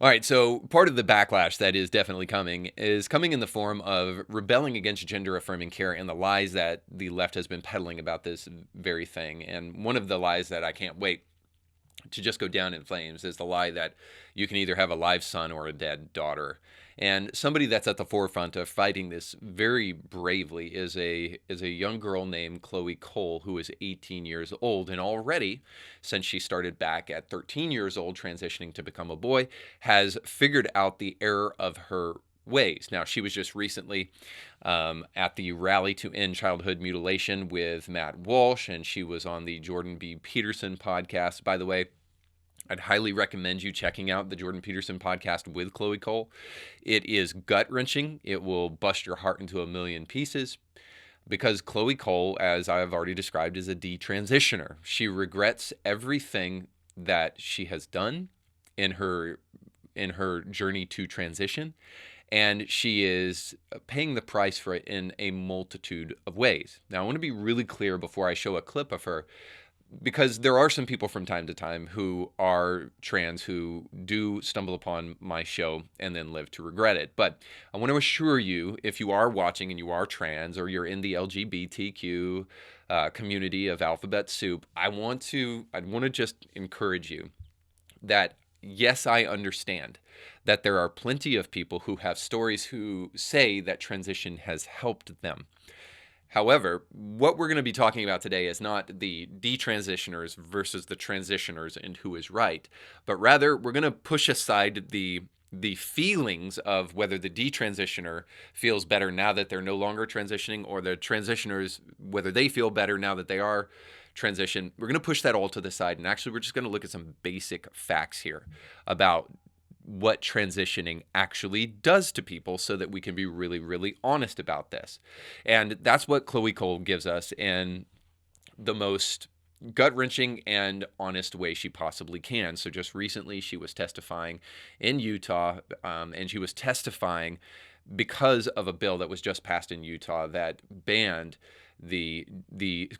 All right, so part of the backlash that is definitely coming is coming in the form of rebelling against gender affirming care and the lies that the left has been peddling about this very thing. And one of the lies that I can't wait to just go down in flames is the lie that you can either have a live son or a dead daughter. And somebody that's at the forefront of fighting this very bravely is a young girl named Chloe Cole, who is 18 years old, and already, since she started back at 13 years old, transitioning to become a boy, has figured out the error of her ways. Now, she was just recently at the Rally to End Childhood Mutilation with Matt Walsh, and she was on the Jordan B. Peterson podcast. By the way, I'd highly recommend you checking out the Jordan Peterson podcast with Chloe Cole. It is gut-wrenching. It will bust your heart into a million pieces because Chloe Cole, as I've already described, is a detransitioner. She regrets everything that she has done in her journey to transition, and she is paying the price for it in a multitude of ways. Now, I want to be really clear before I show a clip of her, because there are some people from time to time who are trans who do stumble upon my show and then live to regret it. But I want to assure you, if you are watching and you are trans or you're in the LGBTQ community of alphabet soup, I want to just encourage you that yes, I understand that there are plenty of people who have stories who say that transition has helped them. However, what we're going to be talking about today is not the detransitioners versus the transitioners and who is right, but rather we're going to push aside the feelings of whether the detransitioner feels better now that they're no longer transitioning, or the transitioners, whether they feel better now that they are transition. We're going to push that all to the side, and actually we're just going to look at some basic facts here about what transitioning actually does to people so that we can be really, really honest about this. And that's what Chloe Cole gives us in the most gut-wrenching and honest way she possibly can. So just recently she was testifying in Utah, and she was testifying because of a bill that was just passed in Utah that banned the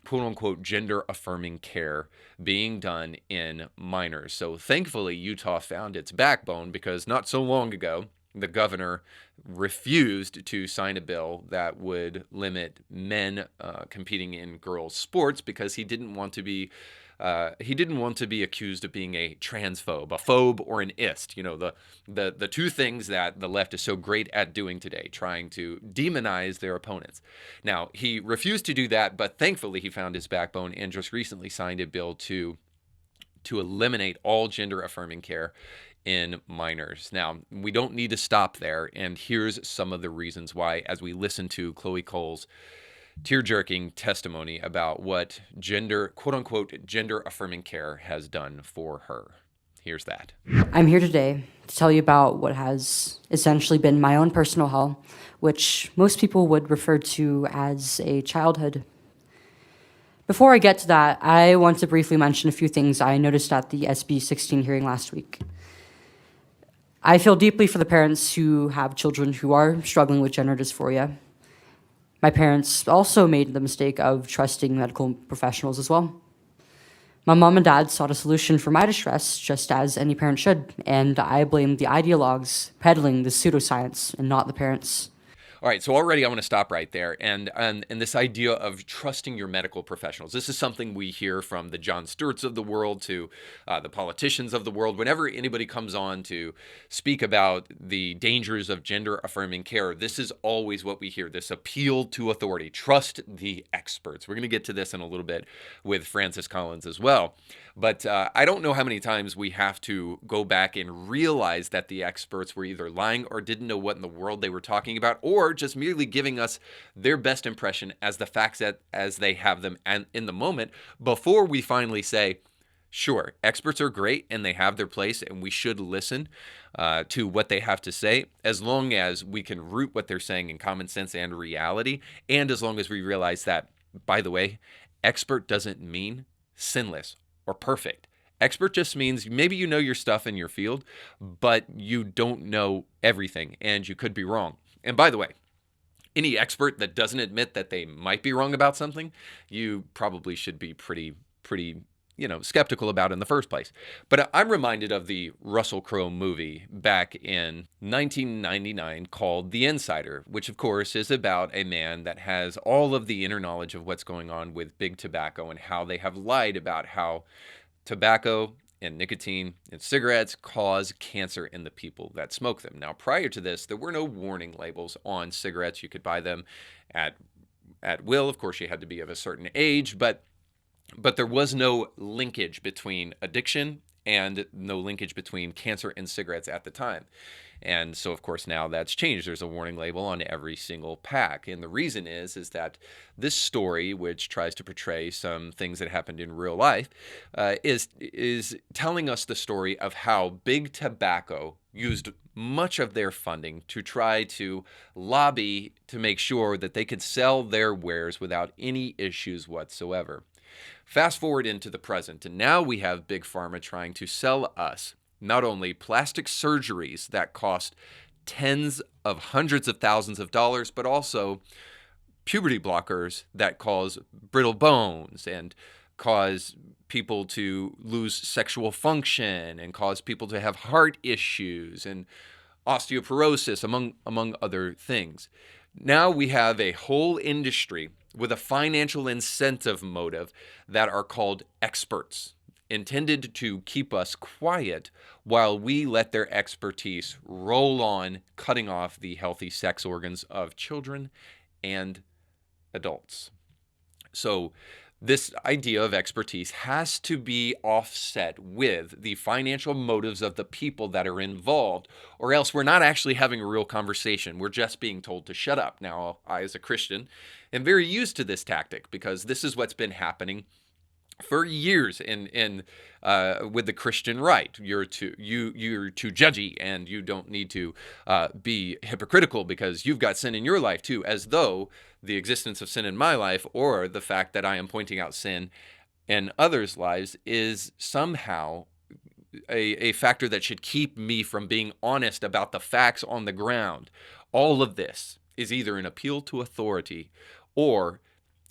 quote unquote gender affirming care being done in minors. So thankfully Utah found its backbone, because not so long ago the governor refused to sign a bill that would limit men competing in girls' sports because he didn't want to be accused of being a transphobe, a phobe, or an ist. You know, the two things that the left is so great at doing today, trying to demonize their opponents. Now, he refused to do that, but thankfully he found his backbone and just recently signed a bill to eliminate all gender affirming care in minors. Now, we don't need to stop there, and here's some of the reasons why as we listen to Chloe Cole's tear-jerking testimony about what gender, quote-unquote, gender-affirming care has done for her. Here's that. I'm here today to tell you about what has essentially been my own personal hell, which most people would refer to as a childhood. Before I get to that, I want to briefly mention a few things I noticed at the SB 16 hearing last week. I feel deeply for the parents who have children who are struggling with gender dysphoria. My parents also made the mistake of trusting medical professionals as well. My mom and dad sought a solution for my distress, just as any parent should, and I blame the ideologues peddling the pseudoscience and not the parents. All right, so already I want to stop right there. And this idea of trusting your medical professionals. This is something we hear from the Jon Stewarts of the world to the politicians of the world. Whenever anybody comes on to speak about the dangers of gender-affirming care, this is always what we hear, this appeal to authority. Trust the experts. We're going to get to this in a little bit with Francis Collins as well. But I don't know how many times we have to go back and realize that the experts were either lying or didn't know what in the world they were talking about, or just merely giving us their best impression as the facts as they have them and in the moment, before we finally say, sure, experts are great and they have their place and we should listen to what they have to say, as long as we can root what they're saying in common sense and reality, and as long as we realize that, by the way, expert doesn't mean sinless or perfect. Expert just means maybe you know your stuff in your field, but you don't know everything and you could be wrong. And by the way, any expert that doesn't admit that they might be wrong about something, you probably should be pretty skeptical about in the first place. But I'm reminded of the Russell Crowe movie back in 1999 called The Insider, which of course is about a man that has all of the inner knowledge of what's going on with big tobacco and how they have lied about how tobacco and nicotine and cigarettes cause cancer in the people that smoke them. Now, prior to this, there were no warning labels on cigarettes. You could buy them at will. Of course, you had to be of a certain age, but there was no linkage between addiction and no linkage between cancer and cigarettes at the time. And so, of course, now that's changed. There's a warning label on every single pack. And the reason is that this story, which tries to portray some things that happened in real life, is telling us the story of how big tobacco used much of their funding to try to lobby to make sure that they could sell their wares without any issues whatsoever. Fast forward into the present, and now we have Big Pharma trying to sell us not only plastic surgeries that cost tens of hundreds of thousands of dollars, but also puberty blockers that cause brittle bones and cause people to lose sexual function and cause people to have heart issues and osteoporosis, among other things. Now we have a whole industry with a financial incentive motive that are called experts, intended to keep us quiet while we let their expertise roll on, cutting off the healthy sex organs of children and adults. So this idea of expertise has to be offset with the financial motives of the people that are involved, or else we're not actually having a real conversation. We're just being told to shut up. Now, I, as a Christian, am very used to this tactic because this is what's been happening for years in with the Christian right. You're too judgy, and you don't need to be hypocritical because you've got sin in your life too, as though the existence of sin in my life or the fact that I am pointing out sin in others' lives is somehow a factor that should keep me from being honest about the facts on the ground. All of this is either an appeal to authority or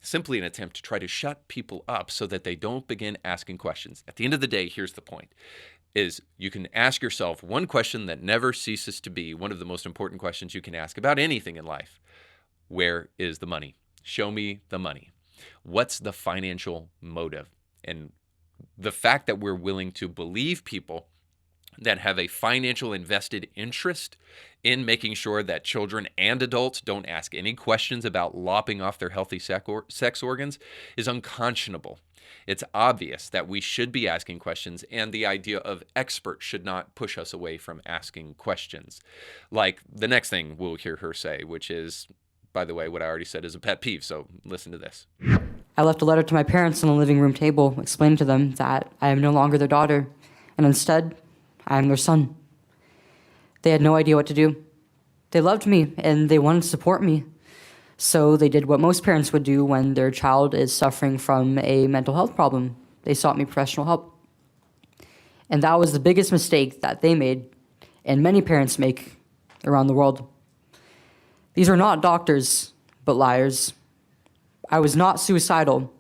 simply an attempt to try to shut people up so that they don't begin asking questions. At the end of the day, here's the point, is you can ask yourself one question that never ceases to be one of the most important questions you can ask about anything in life. Where is the money? Show me the money. What's the financial motive? And the fact that we're willing to believe people that have a financial invested interest in making sure that children and adults don't ask any questions about lopping off their healthy sex organs is unconscionable. It's obvious that we should be asking questions, and the idea of expert should not push us away from asking questions. Like the next thing we'll hear her say, which is, by the way, what I already said is a pet peeve, so listen to this. I left a letter to my parents on the living room table, explaining to them that I am no longer their daughter, and instead, I am their son. They had no idea what to do. They loved me, and they wanted to support me. So they did what most parents would do when their child is suffering from a mental health problem. They sought me professional help. And that was the biggest mistake that they made, and many parents make around the world. These are not doctors, but liars. I was not suicidal.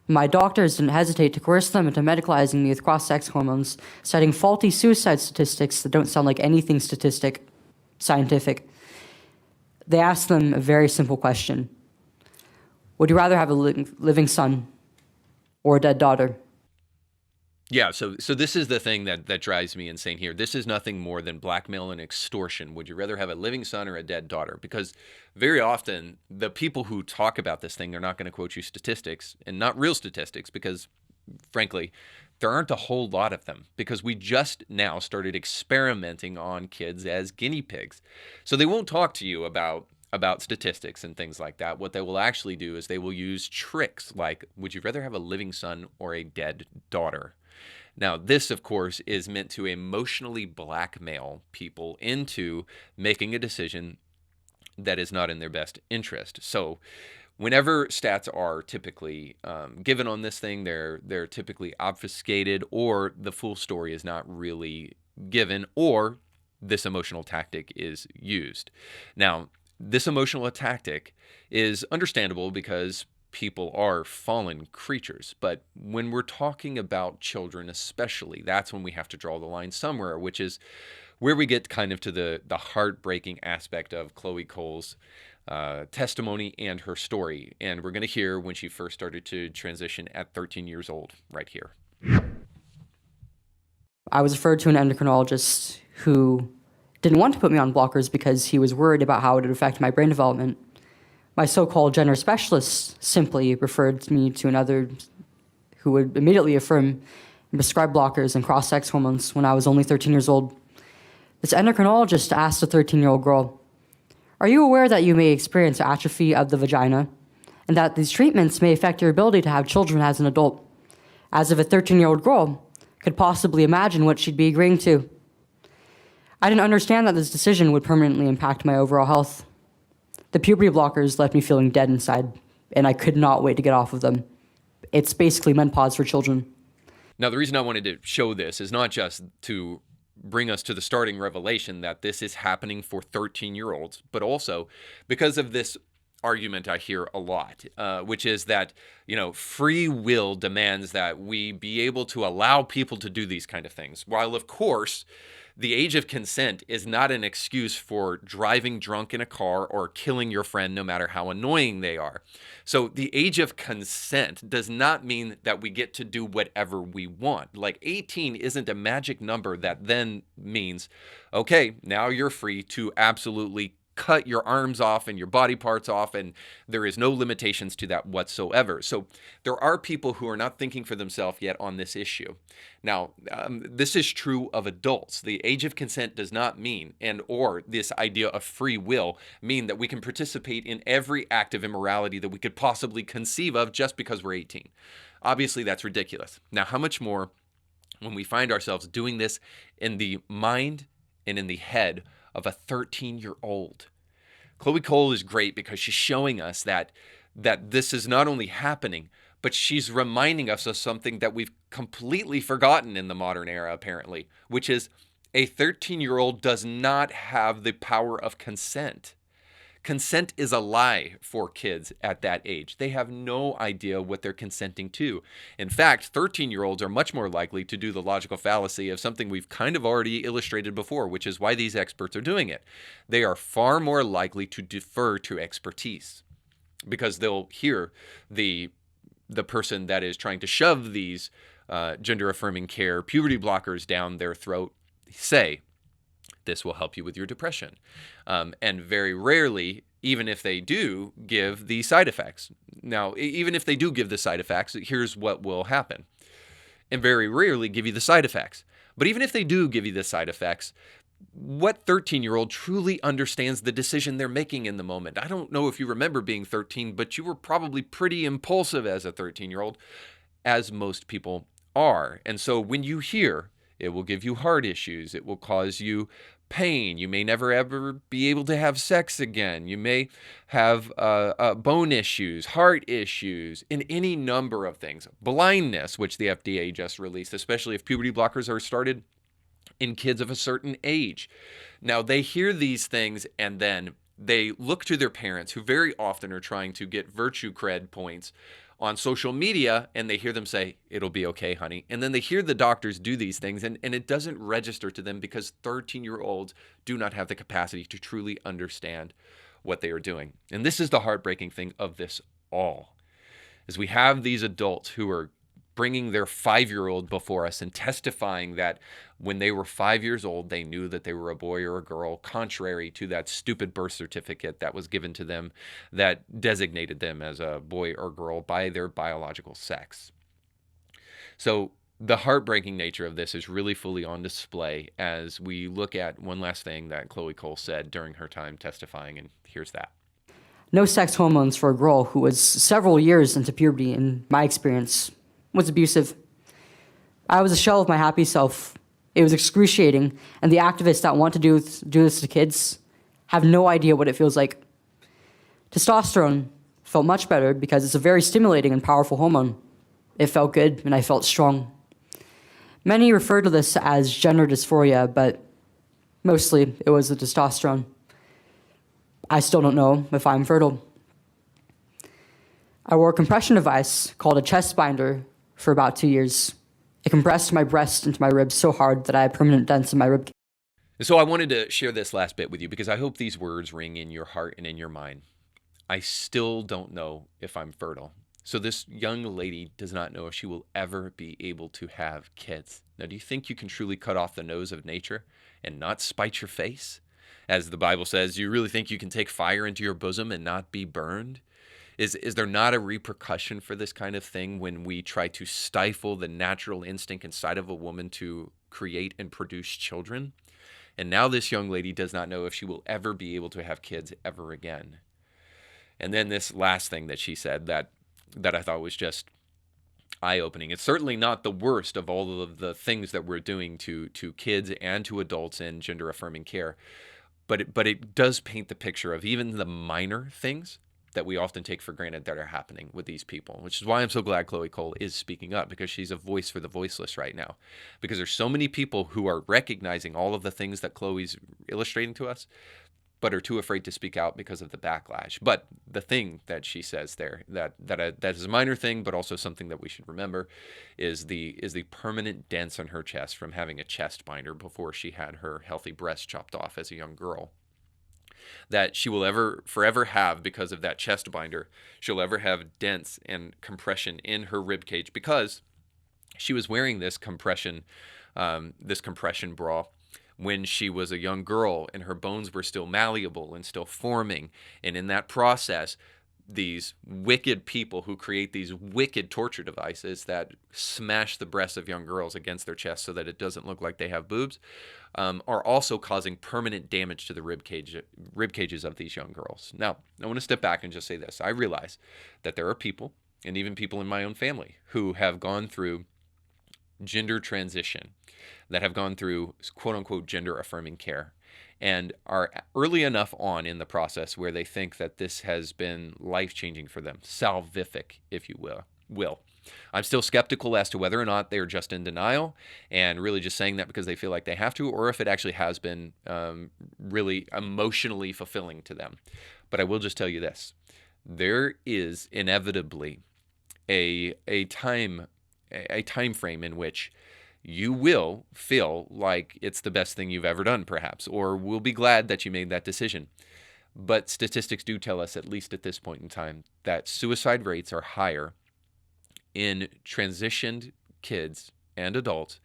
My doctors didn't hesitate to coerce them into medicalizing me with cross-sex hormones, citing faulty suicide statistics that don't sound like anything scientific. They asked them a very simple question. Would you rather have a living son or a dead daughter? Yeah, so this is the thing that drives me insane here. This is nothing more than blackmail and extortion. Would you rather have a living son or a dead daughter? Because very often the people who talk about this thing are not going to quote you statistics, and not real statistics, because frankly, there aren't a whole lot of them, because we just now started experimenting on kids as guinea pigs. So they won't talk to you about statistics and things like that. What they will actually do is they will use tricks like, would you rather have a living son or a dead daughter? Now, this, of course, is meant to emotionally blackmail people into making a decision that is not in their best interest. So whenever stats are typically given on this thing, they're typically obfuscated, or the full story is not really given, or this emotional tactic is used. Now, this emotional tactic is understandable because people are fallen creatures. But when we're talking about children especially, that's when we have to draw the line somewhere, which is where we get kind of to the heartbreaking aspect of Chloe Cole's testimony and her story. And we're going to hear when she first started to transition at 13 years old right here. I was referred to an endocrinologist who didn't want to put me on blockers because he was worried about how it would affect my brain development. My so-called gender specialist simply referred me to another who would immediately affirm and prescribe blockers and cross-sex hormones when I was only 13 years old. This endocrinologist asked a 13-year-old girl, "Are you aware that you may experience atrophy of the vagina and that these treatments may affect your ability to have children as an adult?" As if a 13-year-old girl could possibly imagine what she'd be agreeing to. I didn't understand that this decision would permanently impact my overall health. The puberty blockers left me feeling dead inside, and I could not wait to get off of them. It's basically menopause for children. Now, the reason I wanted to show this is not just to bring us to the starting revelation that this is happening for 13-year-olds, but also because of this argument I hear a lot, which is that, free will demands that we be able to allow people to do these kind of things. While, of course, the age of consent is not an excuse for driving drunk in a car or killing your friend, no matter how annoying they are. So the age of consent does not mean that we get to do whatever we want. Like 18 isn't a magic number that then means, okay, now you're free to absolutely cut your arms off and your body parts off, and there is no limitations to that whatsoever. So there are people who are not thinking for themselves yet on this issue. Now, this is true of adults. The age of consent does not mean, or this idea of free will mean that we can participate in every act of immorality that we could possibly conceive of just because we're 18. Obviously, that's ridiculous. Now, how much more when we find ourselves doing this in the mind and in the head of a 13-year-old. Chloe Cole is great because she's showing us that this is not only happening, but she's reminding us of something that we've completely forgotten in the modern era, apparently, which is a 13-year-old does not have the power of consent. Consent is a lie for kids at that age. They have no idea what they're consenting to. In fact, 13-year-olds are much more likely to do the logical fallacy of something we've kind of already illustrated before, which is why these experts are doing it. They are far more likely to defer to expertise because they'll hear the person that is trying to shove these gender-affirming care puberty blockers down their throat say, "This will help you with your depression." And very rarely, even if they do give the side effects. Now, even if they do give the side effects, here's what will happen. And very rarely give you the side effects. But even if they do give you the side effects, what 13-year-old truly understands the decision they're making in the moment? I don't know if you remember being 13, but you were probably pretty impulsive as a 13-year-old, as most people are. And so when you hear, it will give you heart issues, it will cause you pain, you may never ever be able to have sex again, you may have bone issues, heart issues, and any number of things. Blindness, which the FDA just released, especially if puberty blockers are started in kids of a certain age. Now, they hear these things and then they look to their parents, who very often are trying to get virtue cred points on social media, and they hear them say, "It'll be okay, honey." And then they hear the doctors do these things, and it doesn't register to them because 13-year-olds do not have the capacity to truly understand what they are doing. And this is the heartbreaking thing of this all, is we have these adults who are bringing their 5-year-old before us and testifying that when they were 5 years old, they knew that they were a boy or a girl, contrary to that stupid birth certificate that was given to them that designated them as a boy or girl by their biological sex. So the heartbreaking nature of this is really fully on display as we look at one last thing that Chloe Cole said during her time testifying, and here's that. No sex hormones for a girl who was several years into puberty, in my experience, was abusive. I was a shell of my happy self. It was excruciating, and the activists that want to do this to kids have no idea what it feels like. Testosterone felt much better because it's a very stimulating and powerful hormone. It felt good, and I felt strong. Many refer to this as gender dysphoria, but mostly it was the testosterone. I still don't know if I'm fertile. I wore a compression device called a chest binder for about 2 years. It compressed my breast into my ribs so hard that I had permanent dents in my rib. So I wanted to share this last bit with you because I hope these words ring in your heart and in your mind. I still don't know if I'm fertile. So this young lady does not know if she will ever be able to have kids. Now, do you think you can truly cut off the nose of nature and not spite your face? As the Bible says, do you really think you can take fire into your bosom and not be burned? Is there not a repercussion for this kind of thing when we try to stifle the natural instinct inside of a woman to create and produce children? And now this young lady does not know if she will ever be able to have kids ever again. And then this last thing that she said that I thought was just eye-opening. It's certainly not the worst of all of the things that we're doing to kids and to adults in gender-affirming care, but it does paint the picture of even the minor things that we often take for granted that are happening with these people, which is why I'm so glad Chloe Cole is speaking up, because she's a voice for the voiceless right now. Because there's so many people who are recognizing all of the things that Chloe's illustrating to us, but are too afraid to speak out because of the backlash. But the thing that she says there, that is a minor thing, but also something that we should remember, is the permanent dents on her chest from having a chest binder before she had her healthy breast chopped off as a young girl. That she will forever have, because of that chest binder, she'll ever have dents and compression in her rib cage because she was wearing this compression bra when she was a young girl and her bones were still malleable and still forming. And in that process, these wicked people who create these wicked torture devices that smash the breasts of young girls against their chest so that it doesn't look like they have boobs, are also causing permanent damage to the rib cages of these young girls. Now, I want to step back and just say this. I realize that there are people, and even people in my own family, who have gone through gender transition, that have gone through quote-unquote gender-affirming care, and are early enough on in the process where they think that this has been life-changing for them, salvific, if you will. I'm still skeptical as to whether or not they're just in denial and really just saying that because they feel like they have to, or if it actually has been really emotionally fulfilling to them. But I will just tell you this. There is inevitably a time frame in which you will feel like it's the best thing you've ever done, perhaps, or will be glad that you made that decision. But statistics do tell us, at least at this point in time, that suicide rates are higher in transitioned kids and adults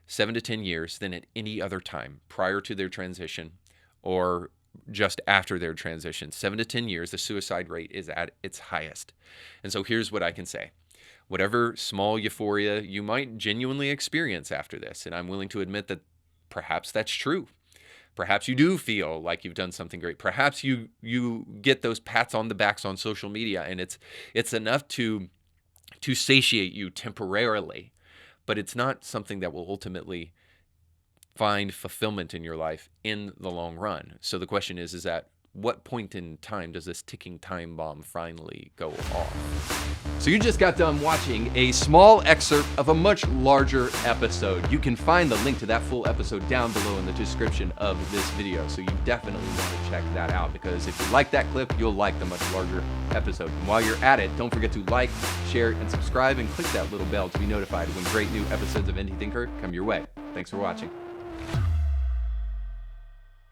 7 to 10 years than at any other time prior to their transition or just after their transition. 7 to 10 years, the suicide rate is at its highest. And so here's what I can say. Whatever small euphoria you might genuinely experience after this, and I'm willing to admit that perhaps that's true. Perhaps you do feel like you've done something great. Perhaps you get those pats on the backs on social media, and it's enough to satiate you temporarily, but it's not something that will ultimately find fulfillment in your life in the long run. So the question is at what point in time does this ticking time bomb finally go off? So you just got done watching a small excerpt of a much larger episode. You can find the link to that full episode down below in the description of this video. So you definitely want to check that out, because if you like that clip, you'll like the much larger episode. And while you're at it, don't forget to like, share, and subscribe, and click that little bell to be notified when great new episodes of Indie Thinker come your way. Thanks for watching.